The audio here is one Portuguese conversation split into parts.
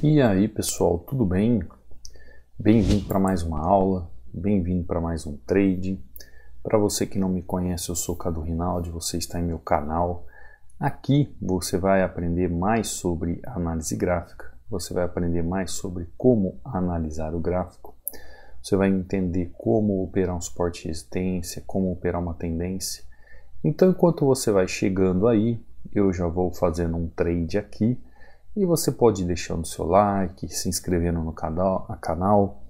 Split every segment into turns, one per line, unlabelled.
E aí pessoal, tudo bem? Bem-vindo para mais uma aula, bem-vindo para mais um trade. Para você que não me conhece, eu sou Cadu Rinaldi, você está em meu canal. Aqui você vai aprender mais sobre análise gráfica, você vai aprender mais sobre como analisar o gráfico, você vai entender como operar um suporte e resistência, como operar uma tendência. Então, enquanto você vai chegando aí, eu já vou fazendo um trade aqui. E você pode ir deixando seu like, se inscrevendo no canal,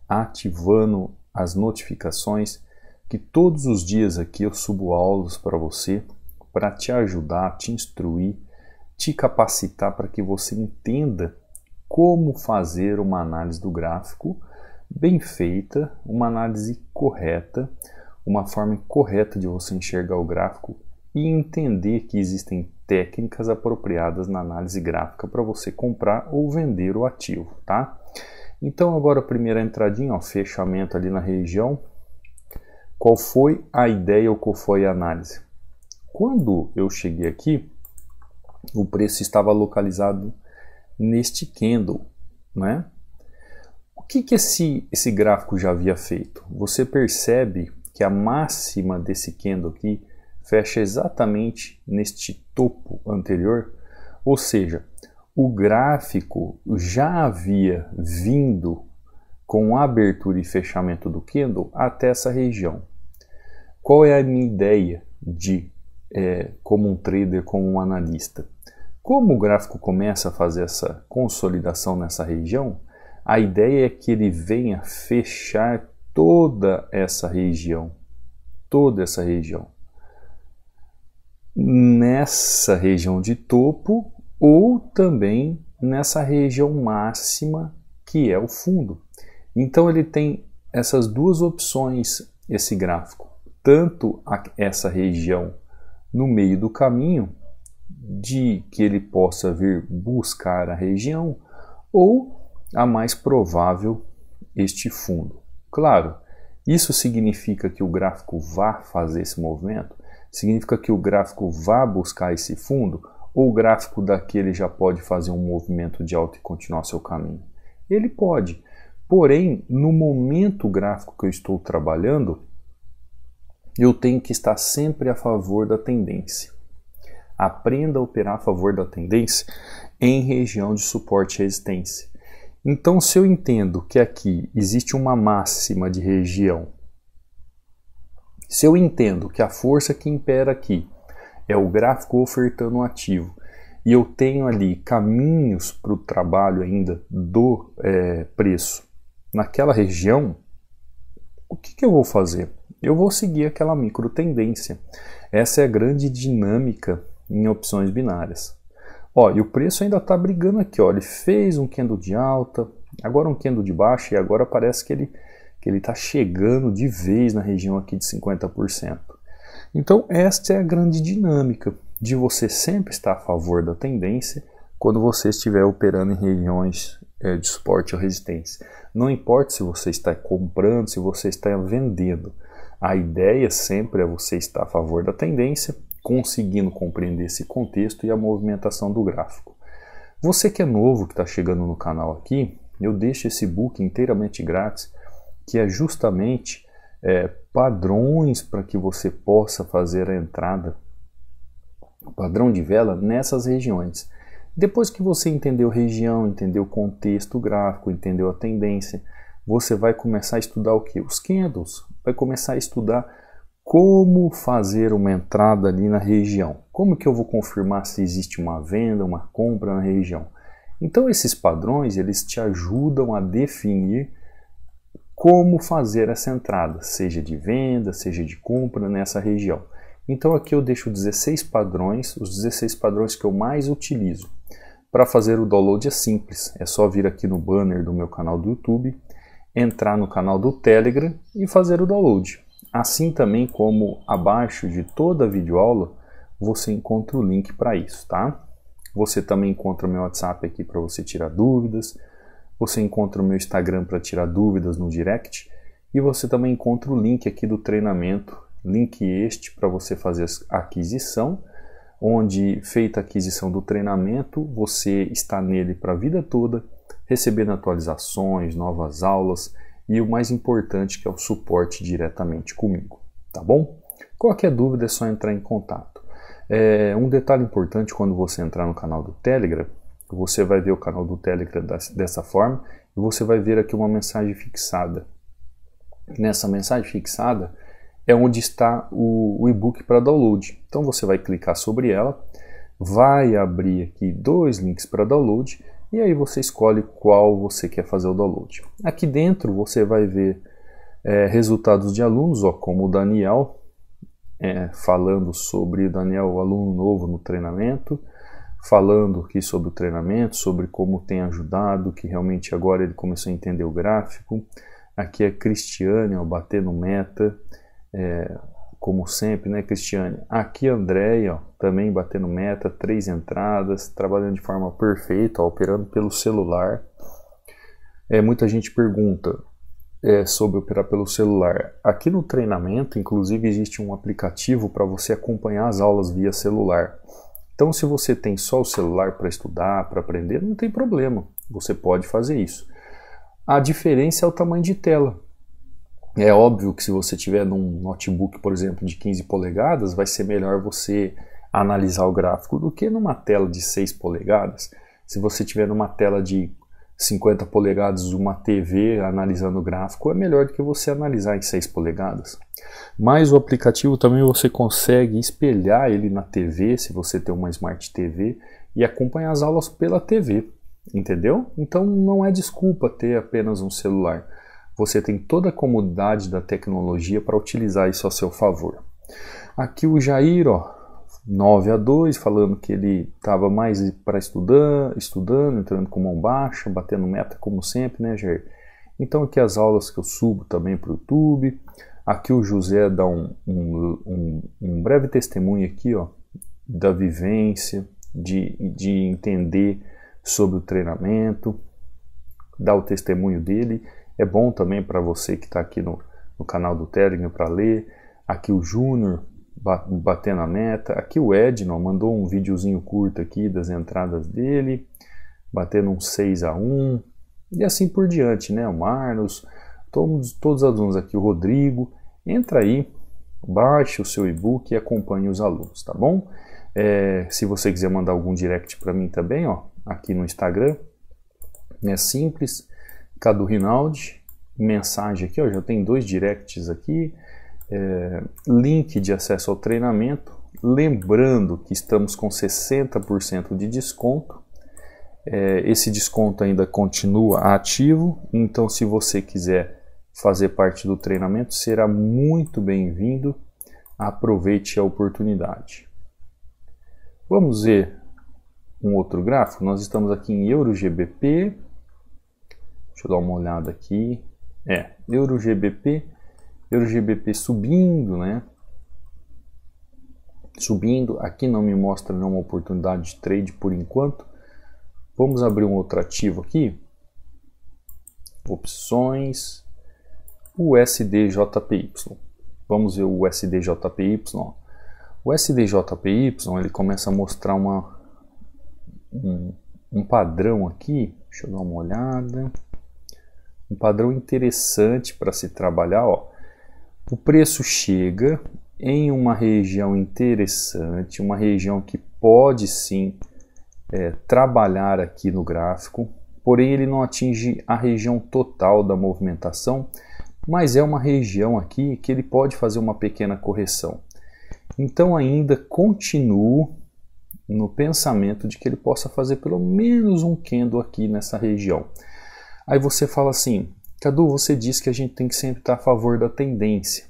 ativando as notificações, que todos os dias aqui eu subo aulas para você, para te ajudar, te instruir, te capacitar para que você entenda como fazer uma análise do gráfico bem feita, uma análise correta, uma forma correta de você enxergar o gráfico e entender que existem técnicas apropriadas na análise gráfica para você comprar ou vender o ativo, tá? Então agora a primeira entradinha, ó, fechamento ali na região. Qual foi a ideia ou qual foi a análise? Quando eu cheguei aqui, o preço estava localizado neste candle, né? O que esse gráfico já havia feito? Você percebe que a máxima desse candle aqui fecha exatamente neste topo anterior, ou seja, o gráfico já havia vindo com a abertura e fechamento do candle até essa região. Qual é a minha ideia como um trader, como um analista? Como o gráfico começa a fazer essa consolidação nessa região, a ideia é que ele venha fechar toda essa região, nessa região de topo ou também nessa região máxima que é o fundo. Então ele tem essas duas opções, esse gráfico, tanto essa região no meio do caminho, de que ele possa vir buscar a região, ou a mais provável, este fundo. Claro, isso significa que o gráfico vá fazer esse movimento? Significa que o gráfico vá buscar esse fundo, ou o gráfico daqui ele já pode fazer um movimento de alta e continuar seu caminho? Ele pode, porém, no momento gráfico que eu estou trabalhando, eu tenho que estar sempre a favor da tendência. Aprenda a operar a favor da tendência em região de suporte e resistência. Então, se eu entendo que aqui existe uma máxima de região, se eu entendo que a força que impera aqui é o gráfico ofertando um ativo e eu tenho ali caminhos para o trabalho ainda do preço naquela região, o que eu vou fazer? Eu vou seguir aquela micro tendência. Essa é a grande dinâmica em opções binárias. Ó, e o preço ainda está brigando aqui, ó. Ele fez um candle de alta, agora um candle de baixa e agora parece que ele está chegando de vez na região aqui de 50%. Então esta é a grande dinâmica de você sempre estar a favor da tendência quando você estiver operando em regiões de suporte ou resistência. Não importa se você está comprando, se você está vendendo. A ideia sempre é você estar a favor da tendência, conseguindo compreender esse contexto e a movimentação do gráfico. Você que é novo, que está chegando no canal aqui, eu deixo esse book inteiramente grátis, que é justamente padrões para que você possa fazer a entrada, padrão de vela nessas regiões. Depois que você entendeu a região, entendeu o contexto gráfico, entendeu a tendência, você vai começar a estudar o que? Os candles. Vai começar a estudar como fazer uma entrada ali na região. Como que eu vou confirmar se existe uma venda, uma compra na região? Então esses padrões, eles te ajudam a definir como fazer essa entrada, seja de venda, seja de compra nessa região. Então aqui eu deixo 16 padrões, os 16 padrões que eu mais utilizo. Para fazer o download é simples, é só vir aqui no banner do meu canal do YouTube, entrar no canal do Telegram e fazer o download. Assim também como abaixo de toda a videoaula, você encontra o link para isso, tá? Você também encontra o meu WhatsApp aqui para você tirar dúvidas, você encontra o meu Instagram para tirar dúvidas no direct e você também encontra o link aqui do treinamento, link este para você fazer a aquisição, onde feita a aquisição do treinamento, você está nele para a vida toda, recebendo atualizações, novas aulas e o mais importante, que é o suporte diretamente comigo, tá bom? Qualquer dúvida é só entrar em contato. Um detalhe importante: quando você entrar no canal do Telegram, você vai ver o canal do Telegram dessa forma e você vai ver aqui uma mensagem fixada. Nessa mensagem fixada é onde está o e-book para download. Então você vai clicar sobre ela, vai abrir aqui 2 links para download e aí você escolhe qual você quer fazer o download. Aqui dentro você vai ver resultados de alunos, como o Daniel, falando sobre o aluno novo no treinamento, falando aqui sobre o treinamento, sobre como tem ajudado, que realmente agora ele começou a entender o gráfico. Aqui é Cristiane, batendo meta, como sempre, né, Cristiane? Aqui Andréia, também batendo meta, 3 entradas, trabalhando de forma perfeita, operando pelo celular. Muita gente pergunta sobre operar pelo celular. Aqui no treinamento, inclusive, existe um aplicativo para você acompanhar as aulas via celular. Então, se você tem só o celular para estudar, para aprender, não tem problema, você pode fazer isso. A diferença é o tamanho de tela. É óbvio que se você tiver num notebook, por exemplo, de 15 polegadas, vai ser melhor você analisar o gráfico do que numa tela de 6 polegadas. Se você tiver numa tela de 50 polegadas, uma TV analisando o gráfico, é melhor do que você analisar em 6 polegadas. Mas o aplicativo também você consegue espelhar ele na TV, se você tem uma Smart TV, e acompanhar as aulas pela TV. Entendeu? Então não é desculpa ter apenas um celular. Você tem toda a comodidade da tecnologia para utilizar isso a seu favor. Aqui o Jair, 9-2, falando que ele estava mais para estudando, entrando com mão baixa, batendo meta como sempre, né, Jair? Então aqui as aulas que eu subo também para o YouTube. Aqui o José dá um breve testemunho aqui, da vivência, de entender sobre o treinamento, dá o testemunho dele. É bom também para você que está aqui no canal do Telegram para ler. Aqui o Júnior batendo a meta. Aqui o Edno mandou um videozinho curto aqui das entradas dele, batendo um 6-1 e assim por diante, né? O Marlos, todos os alunos aqui, o Rodrigo. Entra aí, baixe o seu e-book e acompanhe os alunos, tá bom? Se você quiser mandar algum direct para mim também, aqui no Instagram, é simples, Cadu Rinaldi, mensagem aqui, já tem 2 directs aqui, link de acesso ao treinamento, lembrando que estamos com 60% de desconto, esse desconto ainda continua ativo, então se você quiser fazer parte do treinamento, será muito bem-vindo, aproveite a oportunidade. Vamos ver um outro gráfico. Nós estamos aqui em EuroGBP. Deixa eu dar uma olhada aqui. EuroGBP subindo, né? Subindo. Aqui não me mostra nenhuma oportunidade de trade por enquanto. Vamos abrir um outro ativo aqui. Opções. USDJPY. Vamos ver o USDJPY. O SDJPY ele começa a mostrar um padrão aqui. Deixa eu dar uma olhada. Um padrão interessante para se trabalhar. O preço chega em uma região interessante, uma região que pode sim trabalhar aqui no gráfico, porém ele não atinge a região total da movimentação, mas é uma região aqui que ele pode fazer uma pequena correção. Então ainda continuo no pensamento de que ele possa fazer pelo menos um candle aqui nessa região. Aí você fala assim, Cadu, você disse que a gente tem que sempre estar a favor da tendência.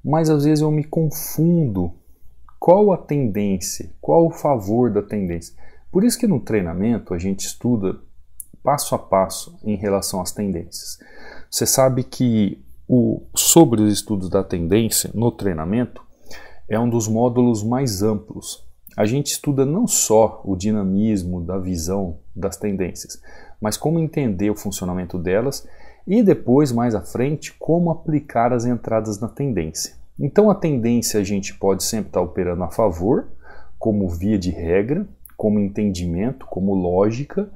Mas às vezes eu me confundo. Qual a tendência? Qual o favor da tendência? Por isso que no treinamento a gente estuda passo a passo em relação às tendências. Você sabe que sobre os estudos da tendência no treinamento é um dos módulos mais amplos. A gente estuda não só o dinamismo da visão das tendências, mas como entender o funcionamento delas e depois, mais à frente, como aplicar as entradas na tendência. Então a tendência a gente pode sempre estar operando a favor, como via de regra, como entendimento, como lógica,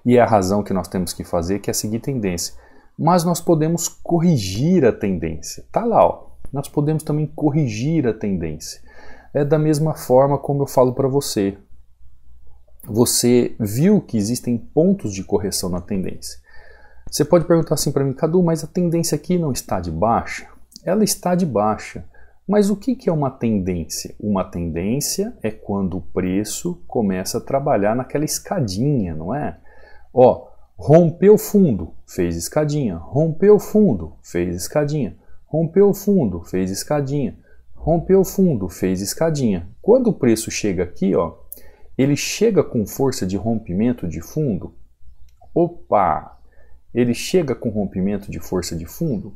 E é a razão que nós temos que fazer, que é seguir tendência. Mas nós podemos corrigir a tendência. Tá lá, ó. Nós podemos também corrigir a tendência. É da mesma forma como eu falo para você. Você viu que existem pontos de correção na tendência. Você pode perguntar assim para mim, Cadu, mas a tendência aqui não está de baixa? Ela está de baixa. Mas o que é uma tendência? Uma tendência é quando o preço começa a trabalhar naquela escadinha, não é? Ó, rompeu o fundo, fez escadinha. Rompeu o fundo, fez escadinha. Rompeu o fundo, fez escadinha. Rompeu o fundo, fez escadinha. Quando o preço chega aqui, ó, ele chega com força de rompimento de fundo? Opa! Ele chega com rompimento de força de fundo?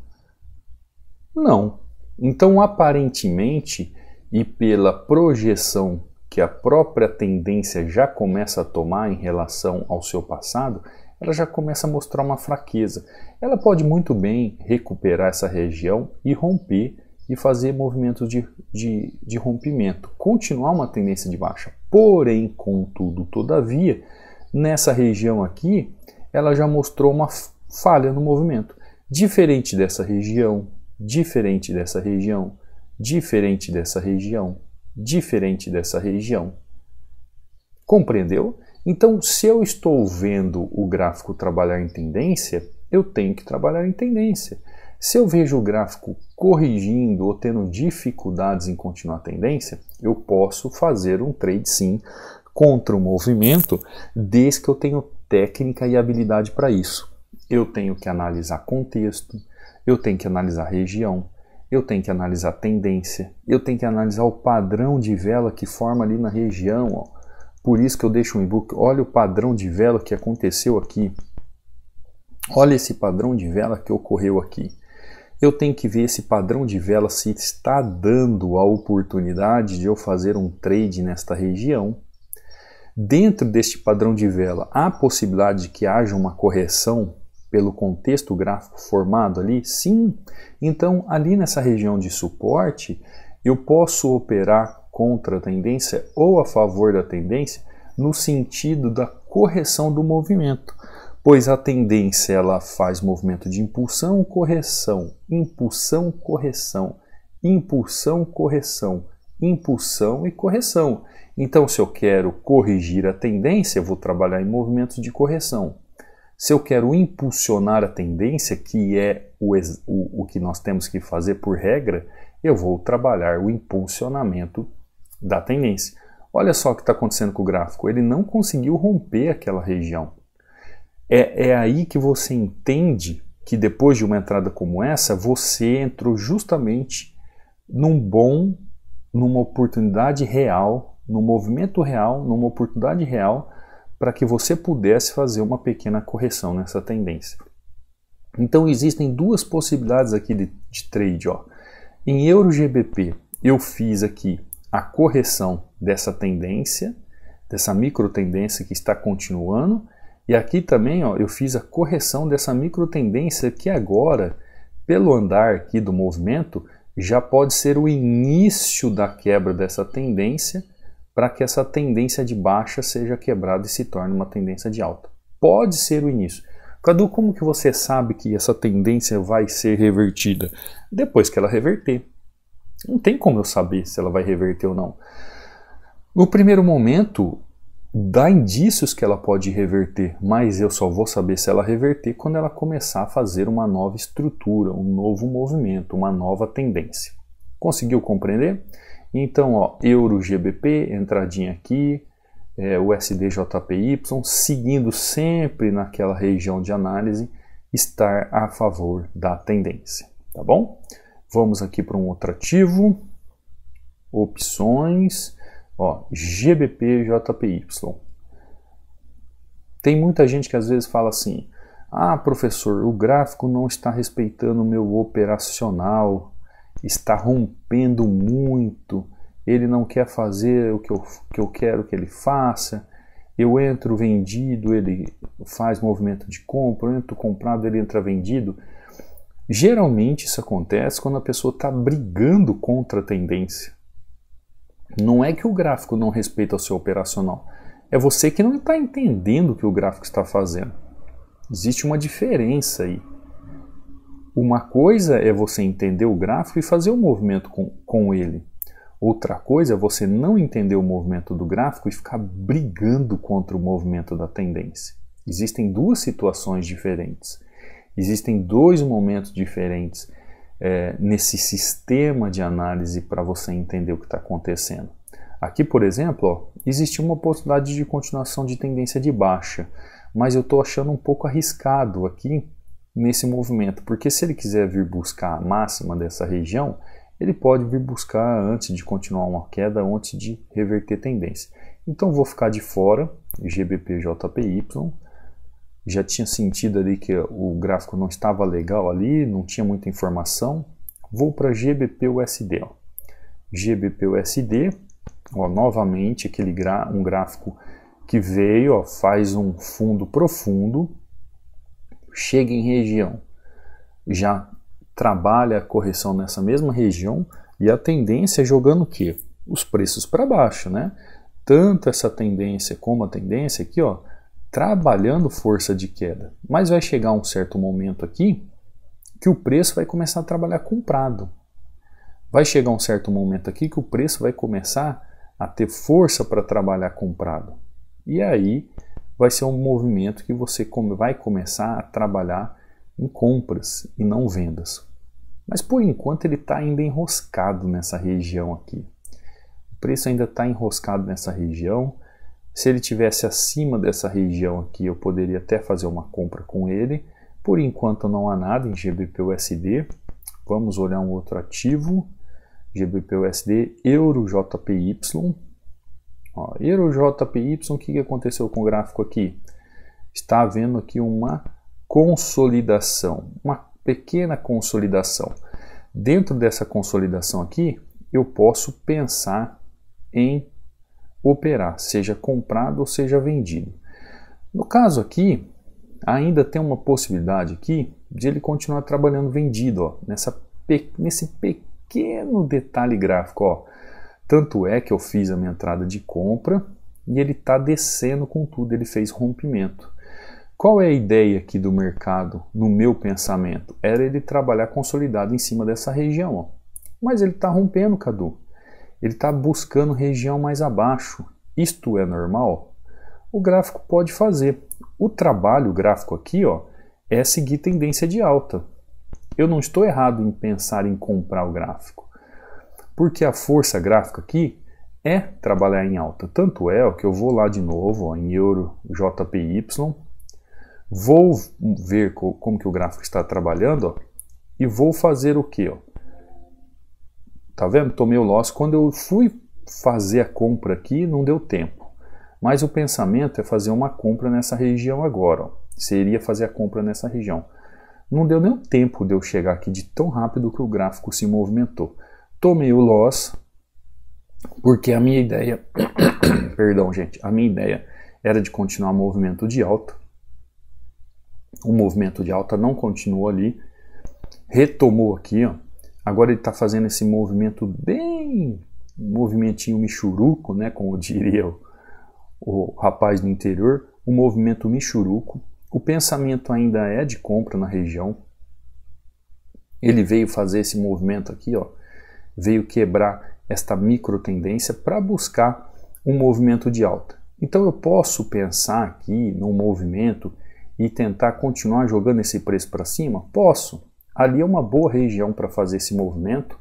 Não. Então, aparentemente, e pela projeção que a própria tendência já começa a tomar em relação ao seu passado, ela já começa a mostrar uma fraqueza. Ela pode muito bem recuperar essa região e romper e fazer movimentos de rompimento. Continuar uma tendência de baixa. Porém, contudo, todavia, nessa região aqui, ela já mostrou uma falha no movimento. Diferente dessa região, diferente dessa região, diferente dessa região, diferente dessa região. Compreendeu? Então, se eu estou vendo o gráfico trabalhar em tendência, eu tenho que trabalhar em tendência. Se eu vejo o gráfico corrigindo ou tendo dificuldades em continuar a tendência, eu posso fazer um trade sim contra o movimento, desde que eu tenha técnica e habilidade para isso. Eu tenho que analisar contexto, eu tenho que analisar região, eu tenho que analisar tendência, eu tenho que analisar o padrão de vela que forma ali na região. Ó. Por isso que eu deixo um e-book, olha o padrão de vela que aconteceu aqui. Olha esse padrão de vela que ocorreu aqui. Eu tenho que ver esse padrão de vela se está dando a oportunidade de eu fazer um trade nesta região. Dentro deste padrão de vela, há possibilidade de que haja uma correção pelo contexto gráfico formado ali? Sim. Então, ali nessa região de suporte, eu posso operar contra a tendência ou a favor da tendência no sentido da correção do movimento. Pois a tendência ela faz movimento de impulsão, correção, impulsão, correção, impulsão, correção, impulsão e correção. Então, se eu quero corrigir a tendência, eu vou trabalhar em movimentos de correção. Se eu quero impulsionar a tendência, que é o que nós temos que fazer por regra, eu vou trabalhar o impulsionamento da tendência. Olha só o que está acontecendo com o gráfico. Ele não conseguiu romper aquela região. É aí que você entende que depois de uma entrada como essa, você entrou justamente numa oportunidade real, num movimento real, numa oportunidade real, para que você pudesse fazer uma pequena correção nessa tendência. Então existem duas possibilidades aqui de trade. Ó. Em EURO-GBP, eu fiz aqui a correção dessa tendência, dessa micro tendência que está continuando, e aqui também ó, eu fiz a correção dessa micro tendência que agora, pelo andar aqui do movimento, já pode ser o início da quebra dessa tendência para que essa tendência de baixa seja quebrada e se torne uma tendência de alta. Pode ser o início. Cadu, como que você sabe que essa tendência vai ser revertida? Depois que ela reverter. Não tem como eu saber se ela vai reverter ou não. No primeiro momento, dá indícios que ela pode reverter, mas eu só vou saber se ela reverter quando ela começar a fazer uma nova estrutura, um novo movimento, uma nova tendência. Conseguiu compreender? Então, ó, EURO-GBP, entradinha aqui, USD-JPY, seguindo sempre naquela região de análise, estar a favor da tendência, tá bom? Vamos aqui para um outro ativo, opções, ó, GBP-JPY. Tem muita gente que às vezes fala assim, ah, professor, o gráfico não está respeitando o meu operacional, está rompendo muito, ele não quer fazer o que eu quero que ele faça, eu entro vendido, ele faz movimento de compra, eu entro comprado, ele entra vendido. Geralmente isso acontece quando a pessoa está brigando contra a tendência. Não é que o gráfico não respeita o seu operacional, É você que não está entendendo o que o gráfico está fazendo. Existe uma diferença aí. Uma coisa é você entender o gráfico e fazer o movimento com ele. Outra coisa é você não entender o movimento do gráfico e ficar brigando contra o movimento da tendência. Existem duas situações diferentes. Existem dois momentos diferentes nesse sistema de análise para você entender o que está acontecendo. Aqui, por exemplo, ó, existe uma possibilidade de continuação de tendência de baixa, mas eu estou achando um pouco arriscado aqui nesse movimento, porque se ele quiser vir buscar a máxima dessa região, ele pode vir buscar antes de continuar uma queda, antes de reverter tendência. Então vou ficar de fora, GBP/JPY, já tinha sentido ali que o gráfico não estava legal ali, não tinha muita informação. Vou para GBP/USD. GBP/USD, ó, novamente um gráfico que veio, ó, faz um fundo profundo, chega em região, já trabalha a correção nessa mesma região e a tendência é jogando o quê? Os preços para baixo, né? Tanto essa tendência como a tendência aqui, ó, trabalhando força de queda. Mas vai chegar um certo momento aqui que o preço vai começar a trabalhar comprado. Vai chegar um certo momento aqui que o preço vai começar a ter força para trabalhar comprado. E aí vai ser um movimento que você vai começar a trabalhar em compras e não vendas. Mas por enquanto ele está ainda enroscado nessa região aqui. O preço ainda está enroscado nessa região. Se ele tivesse acima dessa região aqui, eu poderia até fazer uma compra com ele. Por enquanto não há nada em GBP/USD. Vamos olhar um outro ativo. GBP/USD, EURO/JPY. Ó, EURO/JPY, o que aconteceu com o gráfico aqui? Está havendo aqui uma consolidação, uma pequena consolidação. Dentro dessa consolidação aqui, eu posso pensar em operar, seja comprado ou seja vendido. No caso aqui, ainda tem uma possibilidade aqui de ele continuar trabalhando vendido, ó, nesse pequeno detalhe gráfico. Ó. Tanto é que eu fiz a minha entrada de compra e ele está descendo com tudo, ele fez rompimento. Qual é a ideia aqui do mercado, no meu pensamento? Era ele trabalhar consolidado em cima dessa região. Ó. Mas ele está rompendo, Cadu. Ele está buscando região mais abaixo. Isto é normal? O gráfico pode fazer. O trabalho gráfico aqui, ó, é seguir tendência de alta. Eu não estou errado em pensar em comprar o gráfico. Porque a força gráfica aqui é trabalhar em alta. Tanto é ó, que eu vou lá de novo ó, em EURO/JPY. Vou ver como que o gráfico está trabalhando ó, e vou fazer o que? Tá vendo? Tomei o loss. Quando eu fui fazer a compra aqui, não deu tempo. Mas o pensamento é fazer uma compra nessa região agora. Ó. Seria fazer a compra nessa região. Não deu nem tempo de eu chegar aqui de tão rápido que o gráfico se movimentou. Tomei o loss, porque a minha ideia... Perdão, gente. A minha ideia era de continuar o movimento de alta. O movimento de alta não continuou ali. Retomou aqui, ó. Agora ele está fazendo esse movimento bem... movimentinho michuruco, né, como diria o rapaz do interior, o movimento michuruco. O pensamento ainda é de compra na região. Ele veio fazer esse movimento aqui, ó, veio quebrar esta micro tendência para buscar um movimento de alta. Então eu posso pensar aqui num movimento e tentar continuar jogando esse preço para cima? Posso. Ali é uma boa região para fazer esse movimento.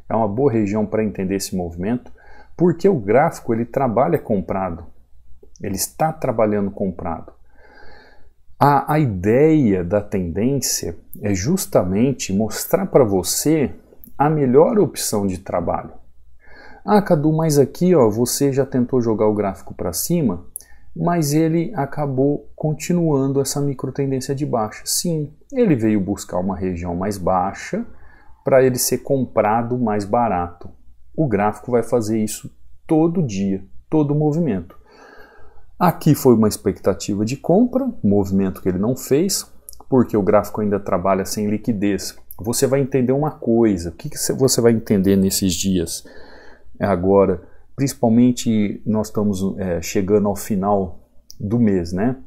É uma boa região para entender esse movimento, porque o gráfico ele trabalha comprado, ele está trabalhando comprado. A ideia da tendência é justamente mostrar para você a melhor opção de trabalho. Ah, Cadu, mas aqui ó, você já tentou jogar o gráfico para cima, mas ele acabou continuando essa micro tendência de baixa. Sim, ele veio buscar uma região mais baixa, para ele ser comprado mais barato. O gráfico vai fazer isso todo dia, todo movimento. Aqui foi uma expectativa de compra, movimento que ele não fez, porque o gráfico ainda trabalha sem liquidez. Você vai entender uma coisa, o que você vai entender nesses dias agora principalmente nós estamos chegando ao final do mês, né?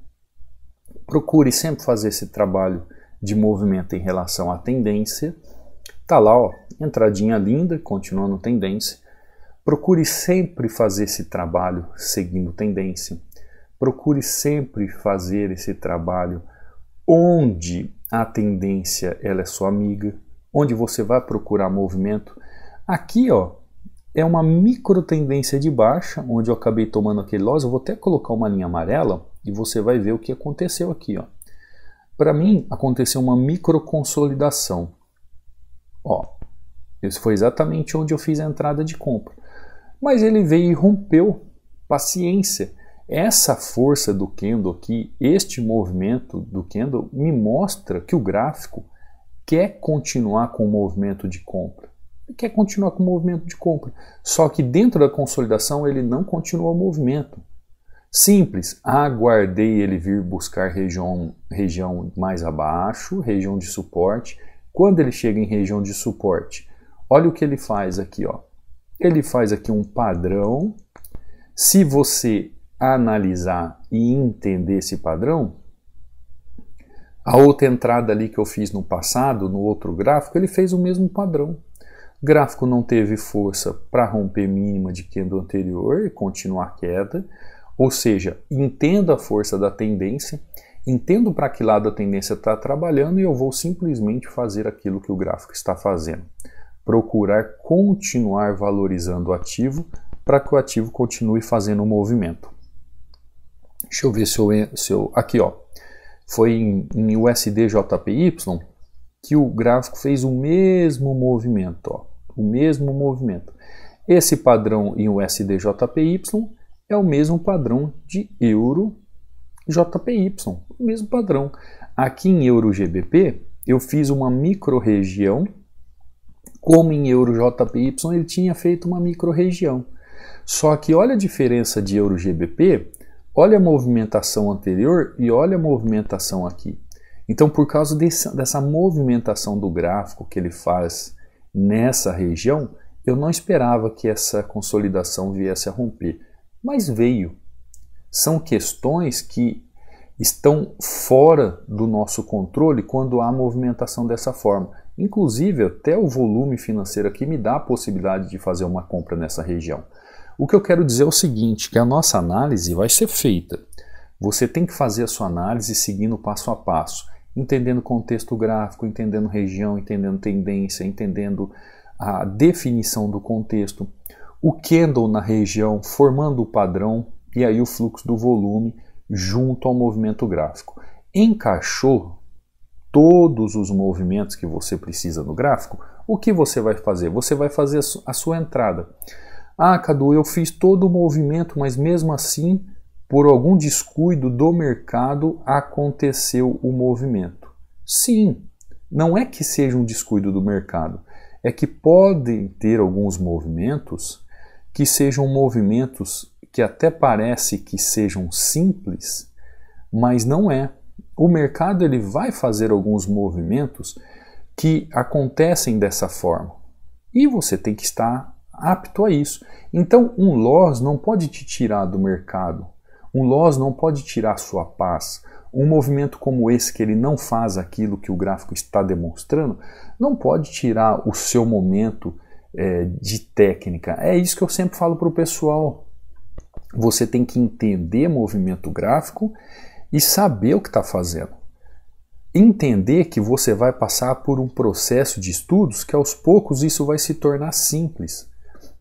Procure sempre fazer esse trabalho de movimento em relação à tendência. Tá lá, ó, entradinha linda, continuando tendência. Procure sempre fazer esse trabalho seguindo tendência. Procure sempre fazer esse trabalho onde a tendência ela é sua amiga, onde você vai procurar movimento. Aqui, ó, é uma micro tendência de baixa, onde eu acabei tomando aquele loss. Eu vou até colocar uma linha amarela e você vai ver o que aconteceu aqui, ó. Para mim, aconteceu uma micro consolidação. Ó, isso foi exatamente onde eu fiz a entrada de compra. Mas ele veio e rompeu. Paciência. Essa força do candle aqui, este movimento do candle, me mostra que o gráfico quer continuar com o movimento de compra. Ele quer continuar com o movimento de compra. Só que dentro da consolidação ele não continua o movimento. Simples, aguardei ele vir buscar região mais abaixo, região de suporte. Quando ele chega em região de suporte, olha o que ele faz aqui, ó. Ele faz aqui um padrão. Se você analisar e entender esse padrão, a outra entrada ali que eu fiz no passado, no outro gráfico, ele fez o mesmo padrão. O gráfico não teve força para romper mínima de candle anterior e continuar queda, ou seja, entendo a força da tendência, entendo para que lado a tendência está trabalhando e eu vou simplesmente fazer aquilo que o gráfico está fazendo. Procurar continuar valorizando o ativo para que o ativo continue fazendo o movimento. Deixa eu ver se eu aqui, ó, foi em USD JPY que o gráfico fez o mesmo movimento, ó, o mesmo movimento. Esse padrão em USD JPY é o mesmo padrão de Euro JPY, o mesmo padrão. Aqui em Euro GBP eu fiz uma micro região, como em Euro JPY ele tinha feito uma micro região. Só que olha a diferença de Euro GBP. Olha a movimentação anterior e olha a movimentação aqui. Então, por causa dessa movimentação do gráfico que ele faz nessa região, eu não esperava que essa consolidação viesse a romper. Mas veio. São questões que estão fora do nosso controle quando há movimentação dessa forma. Inclusive, até o volume financeiro aqui me dá a possibilidade de fazer uma compra nessa região. O que eu quero dizer é o seguinte, que a nossa análise vai ser feita. Você tem que fazer a sua análise seguindo passo a passo, entendendo contexto gráfico, entendendo região, entendendo tendência, entendendo a definição do contexto, o candle na região formando o padrão e aí o fluxo do volume junto ao movimento gráfico. Encaixou todos os movimentos que você precisa no gráfico, o que você vai fazer? Você vai fazer a sua entrada. Ah, Cadu, eu fiz todo o movimento, mas mesmo assim, por algum descuido do mercado, aconteceu o movimento. Sim, não é que seja um descuido do mercado, é que podem ter alguns movimentos que sejam movimentos que até parece que sejam simples, mas não é. O mercado ele vai fazer alguns movimentos que acontecem dessa forma e você tem que estar apto a isso. Então um loss não pode te tirar do mercado, um loss não pode tirar a sua paz. Um movimento como esse, que ele não faz aquilo que o gráfico está demonstrando, não pode tirar o seu momento de técnica. É isso que eu sempre falo para o pessoal. Você tem que entender movimento gráfico e saber o que está fazendo. Entender que você vai passar por um processo de estudos que aos poucos isso vai se tornar simples.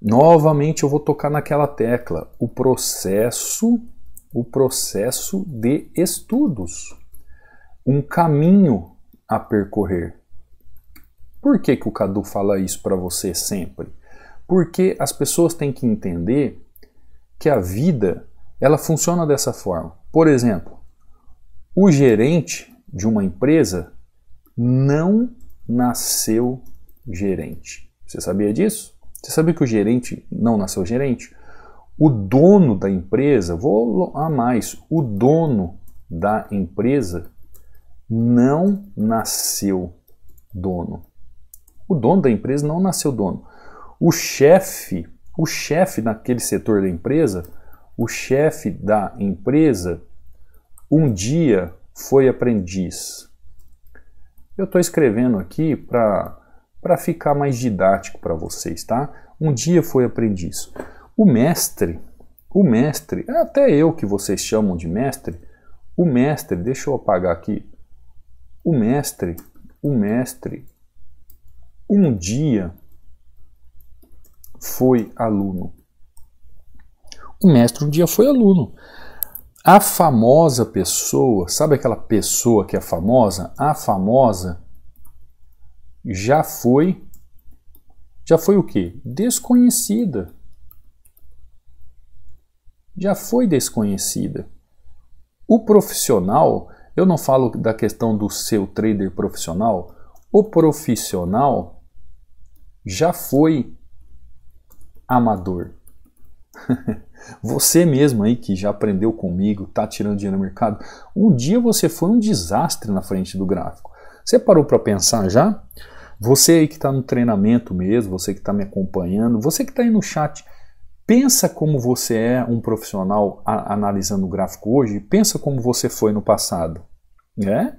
Novamente eu vou tocar naquela tecla, o processo de estudos, um caminho a percorrer. Por que o Cadu fala isso para você sempre? Porque as pessoas têm que entender que a vida ela funciona dessa forma. Por exemplo, o gerente de uma empresa não nasceu gerente. Você sabia disso? Você sabia que o gerente não nasceu gerente? O dono da empresa, vou a mais, o dono da empresa não nasceu dono. O dono da empresa não nasceu dono. O chefe O chefe naquele setor da empresa, o chefe da empresa, um dia foi aprendiz. Eu estou escrevendo aqui para ficar mais didático para vocês, tá? Um dia foi aprendiz. O mestre, até eu que vocês chamam de mestre, o mestre, deixa eu apagar aqui, o mestre, um dia foi aluno. O mestre um dia foi aluno. A famosa pessoa, sabe aquela pessoa que é famosa? A famosa já foi o quê? Desconhecida. Já foi desconhecida. O profissional, eu não falo da questão do seu trader profissional, o profissional já foi amador. Você mesmo aí que já aprendeu comigo, tá tirando dinheiro no mercado, um dia você foi um desastre na frente do gráfico. Você parou para pensar já? Você aí que está no treinamento mesmo, você que está me acompanhando, você que está aí no chat, pensa como você é um profissional analisando o gráfico hoje, pensa como você foi no passado. Né?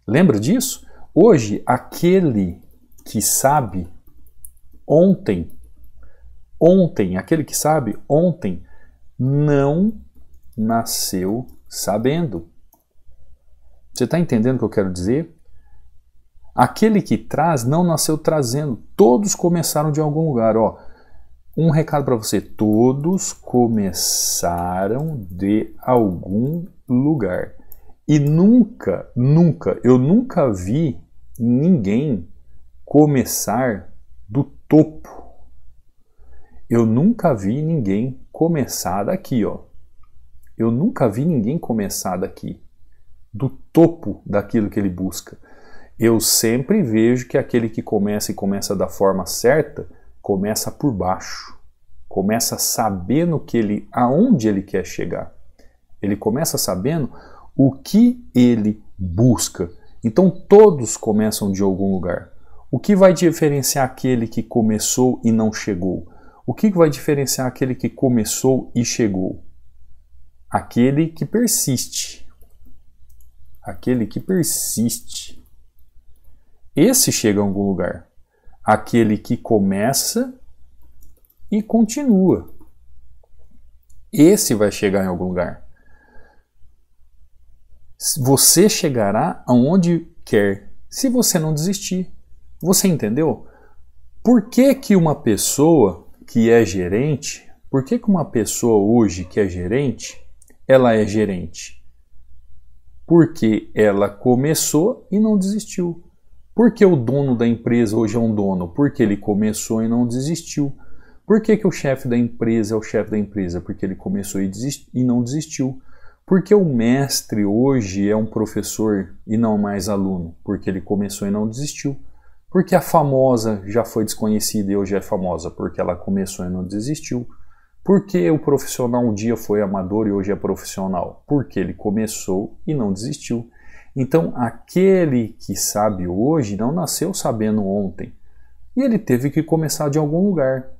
Lembra disso? Hoje, aquele que sabe aquele que sabe ontem não nasceu sabendo. Você está entendendo o que eu quero dizer? Aquele que traz não nasceu trazendo. Todos começaram de algum lugar. Ó, um recado para você. Todos começaram de algum lugar. E eu nunca vi ninguém começar do topo. Eu nunca vi ninguém começar daqui, ó. Eu nunca vi ninguém começar daqui, do topo daquilo que ele busca. Eu sempre vejo que aquele que começa e começa da forma certa, começa por baixo. Começa sabendo aonde ele quer chegar. Ele começa sabendo o que ele busca. Então todos começam de algum lugar. O que vai diferenciar aquele que começou e não chegou? O que vai diferenciar aquele que começou e chegou? Aquele que persiste. Aquele que persiste. Esse chega a algum lugar. Aquele que começa e continua. Esse vai chegar em algum lugar. Você chegará aonde quer, se você não desistir. Você entendeu? Por que que uma pessoa que é gerente, por que que uma pessoa hoje que é gerente, ela é gerente? Porque ela começou e não desistiu. Por que o dono da empresa hoje é um dono? Porque ele começou e não desistiu. Por que que o chefe da empresa é o chefe da empresa? Porque ele começou e não desistiu. Por que o mestre hoje é um professor e não mais aluno? Porque ele começou e não desistiu. Porque a famosa já foi desconhecida e hoje é famosa? Porque ela começou e não desistiu. Porque o profissional um dia foi amador e hoje é profissional? Porque ele começou e não desistiu. Então, aquele que sabe hoje não nasceu sabendo ontem. E ele teve que começar de algum lugar.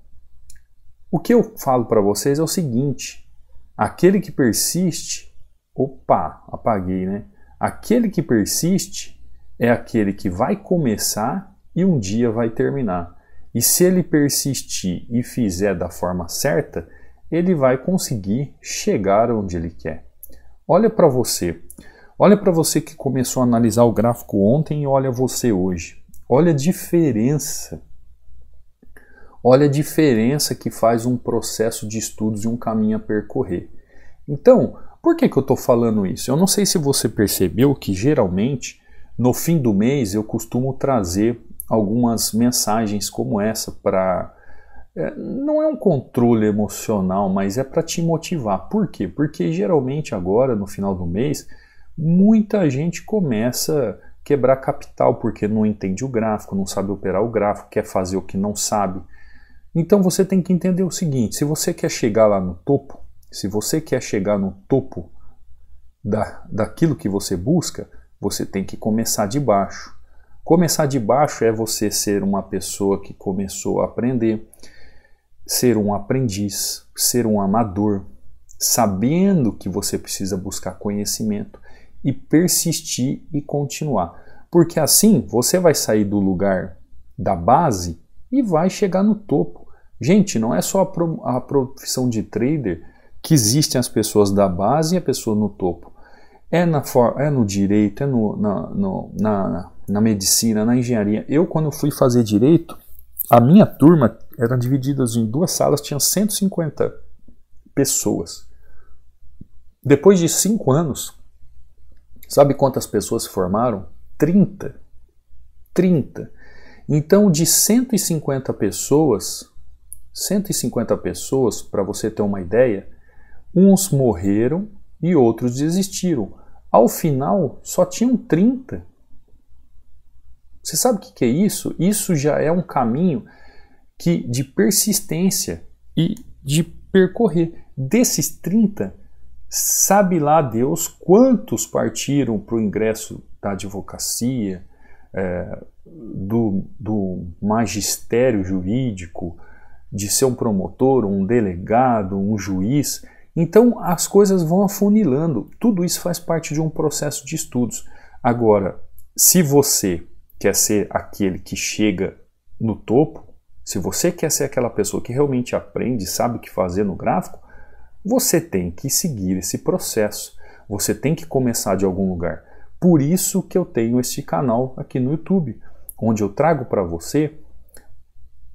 O que eu falo para vocês é o seguinte: aquele que persiste... Opa, apaguei, né? Aquele que persiste é aquele que vai começar e um dia vai terminar. E se ele persistir e fizer da forma certa, ele vai conseguir chegar onde ele quer. Olha para você. Olha para você que começou a analisar o gráfico ontem e olha você hoje. Olha a diferença. Olha a diferença que faz um processo de estudos e um caminho a percorrer. Então, por que eu estou falando isso? Eu não sei se você percebeu que geralmente no fim do mês eu costumo trazer algumas mensagens como essa para... não é um controle emocional, mas é para te motivar. Por quê? Porque geralmente agora, no final do mês, muita gente começa a quebrar capital porque não entende o gráfico, não sabe operar o gráfico, quer fazer o que não sabe. Então você tem que entender o seguinte: se você quer chegar lá no topo, se você quer chegar no topo daquilo que você busca, você tem que começar de baixo. Começar de baixo é você ser uma pessoa que começou a aprender. ser um aprendiz, ser um amador, sabendo que você precisa buscar conhecimento e persistir e continuar. Porque assim você vai sair do lugar da base e vai chegar no topo. Gente, não é só a profissão de trader que existem as pessoas da base e a pessoa no topo. É no direito, é na medicina, na engenharia. Eu, quando eu fui fazer direito, a minha turma era dividida em 2 salas, tinha 150 pessoas. Depois de 5 anos, sabe quantas pessoas se formaram? 30. Então, de 150 pessoas, para você ter uma ideia, uns morreram e outros desistiram. Ao final, só tinham 30. Você sabe o que é isso? Isso já é um caminho de persistência e de percorrer. Desses 30, sabe lá Deus quantos partiram para o ingresso da advocacia, do magistério jurídico, de ser um promotor, um delegado, um juiz. Então as coisas vão afunilando. Tudo isso faz parte de um processo de estudos. Agora, se você quer ser aquele que chega no topo, se você quer ser aquela pessoa que realmente aprende, sabe o que fazer no gráfico, você tem que seguir esse processo. Você tem que começar de algum lugar. Por isso que eu tenho este canal aqui no YouTube, onde eu trago para você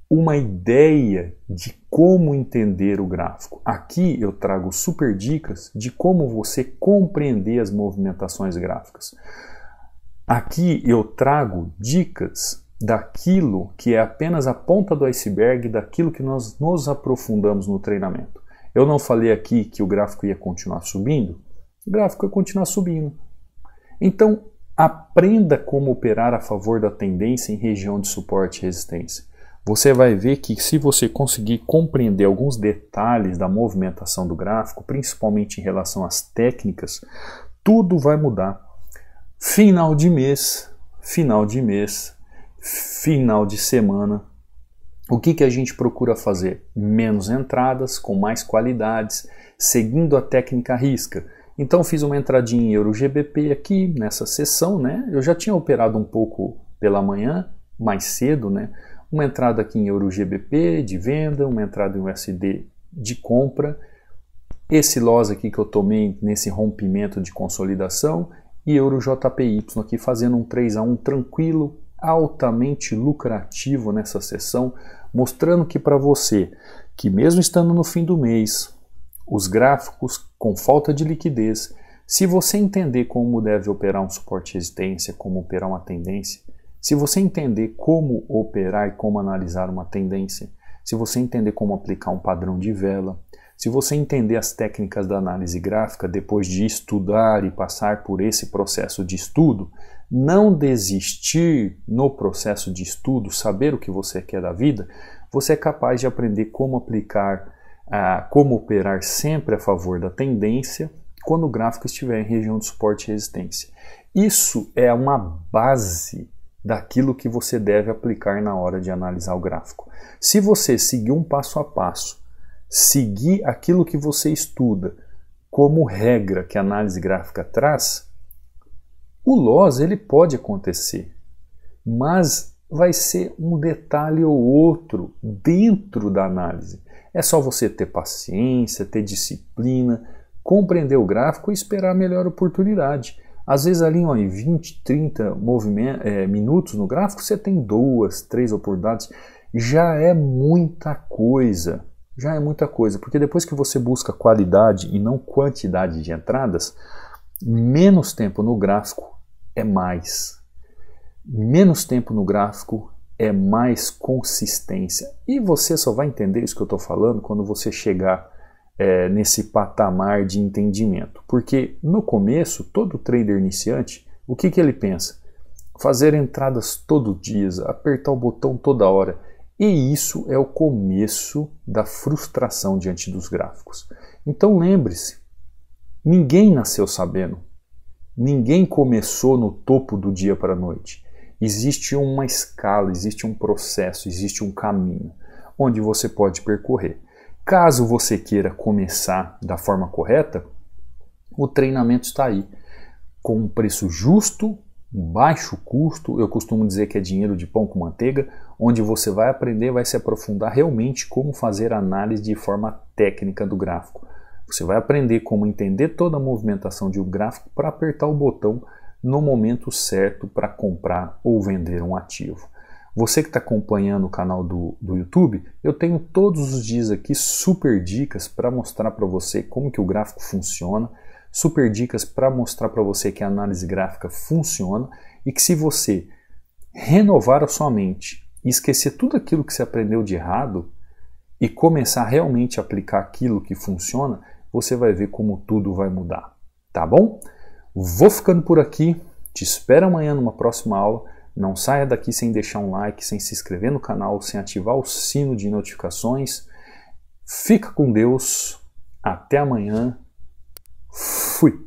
uma ideia de como entender o gráfico. Aqui eu trago super dicas de como você compreender as movimentações gráficas. Aqui eu trago dicas daquilo que é apenas a ponta do iceberg, daquilo que nós nos aprofundamos no treinamento. Eu não falei aqui que o gráfico ia continuar subindo? O gráfico ia continuar subindo. Então, aprenda como operar a favor da tendência em região de suporte e resistência. Você vai ver que se você conseguir compreender alguns detalhes da movimentação do gráfico, principalmente em relação às técnicas, tudo vai mudar. Final de mês, final de semana, o que a gente procura fazer? Menos entradas, com mais qualidades, seguindo a técnica à risca. Então fiz uma entradinha em EURO-GBP aqui nessa sessão, né? Eu já tinha operado um pouco pela manhã, mais cedo, né? Uma entrada aqui em EURO-GBP de venda, uma entrada em USD de compra. Esse loss aqui que eu tomei nesse rompimento de consolidação e EURO-JPY aqui fazendo um 3-1 tranquilo, altamente lucrativo nessa sessão, mostrando que para você, que mesmo estando no fim do mês, os gráficos com falta de liquidez, se você entender como deve operar um suporte e resistência, como operar uma tendência, se você entender como operar e como analisar uma tendência, se você entender como aplicar um padrão de vela, se você entender as técnicas da análise gráfica depois de estudar e passar por esse processo de estudo, não desistir no processo de estudo, saber o que você quer da vida, você é capaz de aprender como aplicar, como operar sempre a favor da tendência quando o gráfico estiver em região de suporte e resistência. Isso é uma base daquilo que você deve aplicar na hora de analisar o gráfico. Se você seguir um passo a passo, seguir aquilo que você estuda como regra que a análise gráfica traz, o loss ele pode acontecer, mas vai ser um detalhe ou outro dentro da análise. É só você ter paciência, ter disciplina, compreender o gráfico e esperar a melhor oportunidade. Às vezes ali em 20, 30 minutos no gráfico você tem 2, 3 oportunidades. Já é muita coisa. Porque depois que você busca qualidade e não quantidade de entradas, menos tempo no gráfico é mais. Menos tempo no gráfico é mais consistência. E você só vai entender isso que eu estou falando quando você chegar nesse patamar de entendimento. Porque no começo, todo trader iniciante, o que ele pensa? Fazer entradas todo dia, apertar o botão toda hora. E isso é o começo da frustração diante dos gráficos. Então lembre-se, ninguém nasceu sabendo. Ninguém começou no topo do dia para a noite. Existe uma escala, existe um processo, existe um caminho. onde você pode percorrer. Caso você queira começar da forma correta, o treinamento está aí, com um preço justo, baixo custo, eu costumo dizer que é dinheiro de pão com manteiga, onde você vai aprender, vai se aprofundar realmente como fazer análise de forma técnica do gráfico. Você vai aprender como entender toda a movimentação de um gráfico para apertar o botão no momento certo para comprar ou vender um ativo. Você que está acompanhando o canal do YouTube, eu tenho todos os dias aqui super dicas para mostrar para você como que o gráfico funciona, super dicas para mostrar para você que a análise gráfica funciona e que se você renovar a sua mente e esquecer tudo aquilo que você aprendeu de errado e começar realmente a aplicar aquilo que funciona, você vai ver como tudo vai mudar, tá bom? Vou ficando por aqui, te espero amanhã numa próxima aula. Não saia daqui sem deixar um like, sem se inscrever no canal, sem ativar o sino de notificações. Fica com Deus, até amanhã. Fui!